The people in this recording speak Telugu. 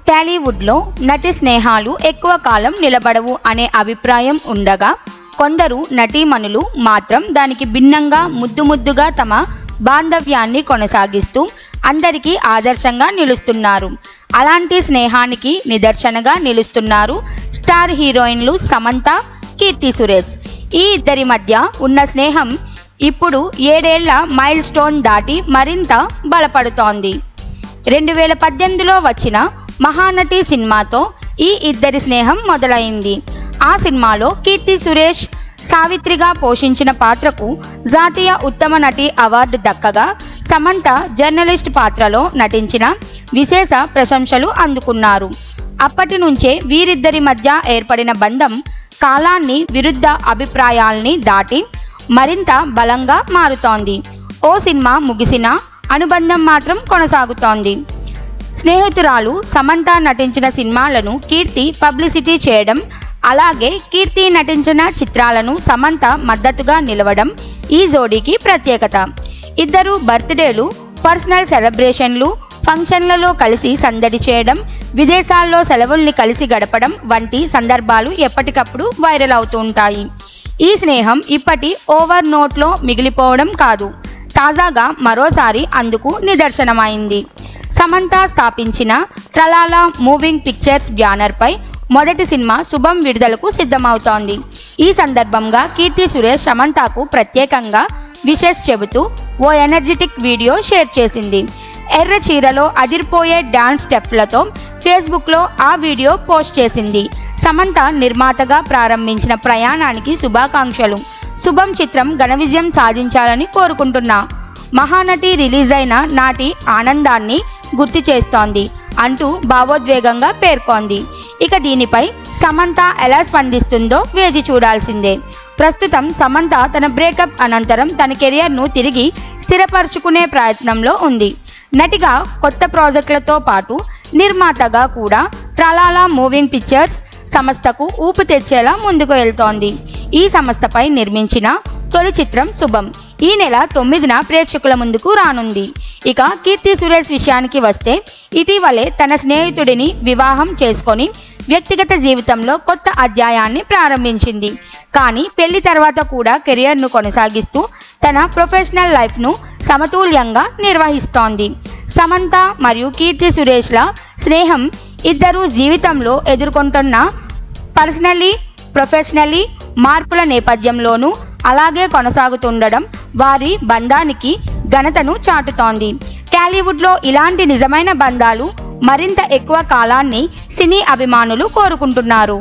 టాలీవుడ్లో నటి స్నేహాలు ఎక్కువ కాలం నిలబడవు అనే అభిప్రాయం ఉండగా, కొందరు నటీమణులు మాత్రం దానికి భిన్నంగా ముద్దుగా తమ బాంధవ్యాన్ని కొనసాగిస్తూ అందరికీ ఆదర్శంగా నిలుస్తున్నారు. అలాంటి స్నేహానికి నిదర్శనగా నిలుస్తున్నారు స్టార్ హీరోయిన్లు సమంత, కీర్తి సురేష్. ఈ ఇద్దరి మధ్య ఉన్న స్నేహం ఇప్పుడు 7 ఏళ్ల మైల్ స్టోన్ దాటి మరింత బలపడుతోంది. 2018లో వచ్చిన మహానటి సినిమాతో ఈ ఇద్దరి స్నేహం మొదలైంది. ఆ సినిమాలో కీర్తి సురేష్ సావిత్రిగా పోషించిన పాత్రకు జాతీయ ఉత్తమ నటి అవార్డు దక్కగా, సమంత జర్నలిస్ట్ పాత్రలో నటించిన విశేష ప్రశంసలు అందుకున్నారు. అప్పటి నుంచే వీరిద్దరి మధ్య ఏర్పడిన బంధం కాలాన్ని, విరుద్ధ అభిప్రాయాల్ని దాటి మరింత బలంగా మారుతోంది. ఓ సినిమా ముగిసినా అనుబంధం మాత్రం కొనసాగుతోంది. స్నేహితురాలు సమంత నటించిన సినిమాలను కీర్తి పబ్లిసిటీ చేయడం, అలాగే కీర్తి నటించిన చిత్రాలను సమంత మద్దతుగా నిలవడం ఈ జోడీకి ప్రత్యేకత. ఇద్దరు బర్త్డేలు, పర్సనల్ సెలబ్రేషన్లు, ఫంక్షన్లలో కలిసి సందడి చేయడం, విదేశాల్లో సెలవుల్ని కలిసి గడపడం వంటి సందర్భాలు ఎప్పటికప్పుడు వైరల్ అవుతూ ఉంటాయి. ఈ స్నేహం ఇప్పటి ఓవర్ నోట్లో మిగిలిపోవడం కాదు, తాజాగా మరోసారి అందుకు నిదర్శనమైంది. సమంత స్థాపించిన ట్రలాలా మూవింగ్ పిక్చర్స్ బ్యానర్పై మొదటి సినిమా శుభం విడుదలకు సిద్ధమవుతోంది. ఈ సందర్భంగా కీర్తి సురేష్ సమంతకు ప్రత్యేకంగా విషెస్ చెబుతూ ఓ ఎనర్జెటిక్ వీడియో షేర్ చేసింది. ఎర్ర చీరలో అదిరిపోయే డాన్స్ స్టెప్లతో ఫేస్బుక్లో ఆ వీడియో పోస్ట్ చేసింది. సమంత నిర్మాతగా ప్రారంభించిన ప్రయాణానికి శుభాకాంక్షలు. శుభం చిత్రం ఘన విజయం సాధించాలని కోరుకుంటున్నా. మహానటి రిలీజ్ అయిన నాటి ఆనందాన్ని గుర్తు చేస్తోంది అంటూ భావోద్వేగంగా పేర్కొంది. ఇక దీనిపై సమంత ఎలా స్పందిస్తుందో వేచి చూడాల్సిందే. ప్రస్తుతం సమంత తన బ్రేకప్ అనంతరం తన కెరియర్ను తిరిగి స్థిరపరచుకునే ప్రయత్నంలో ఉంది. నటిగా కొత్త ప్రాజెక్టులతో పాటు నిర్మాతగా కూడా ట్రలాలా మూవింగ్ పిక్చర్స్ సంస్థకు ఊపు తెచ్చేలా ముందుకు వెళ్తోంది. ఈ సంస్థపై నిర్మించిన తొలి చిత్రం శుభం ఈ నెల 9న ప్రేక్షకుల ముందుకు రానుంది. ఇక కీర్తి సురేష్ విషయానికి వస్తే, ఇటీవలే తన స్నేహితుడిని వివాహం చేసుకొని వ్యక్తిగత జీవితంలో కొత్త అధ్యాయాన్ని ప్రారంభించింది. కానీ పెళ్లి తర్వాత కూడా కెరియర్ను కొనసాగిస్తూ తన ప్రొఫెషనల్ లైఫ్ను సమతుల్యంగా నిర్వహిస్తోంది. సమంత మరియు కీర్తి సురేష్ల స్నేహం ఇద్దరు జీవితంలో ఎదుర్కొంటున్న పర్సనల్లీ, ప్రొఫెషనల్లీ మార్పుల నేపథ్యంలోనూ అలాగే కొనసాగుతుండడం వారి బంధానికి ఘనతను చాటుతోంది. టాలీవుడ్లో ఇలాంటి నిజమైన బంధాలు మరింత ఎక్కువ కాలాన్ని సినీ అభిమానులు కోరుకుంటున్నారు.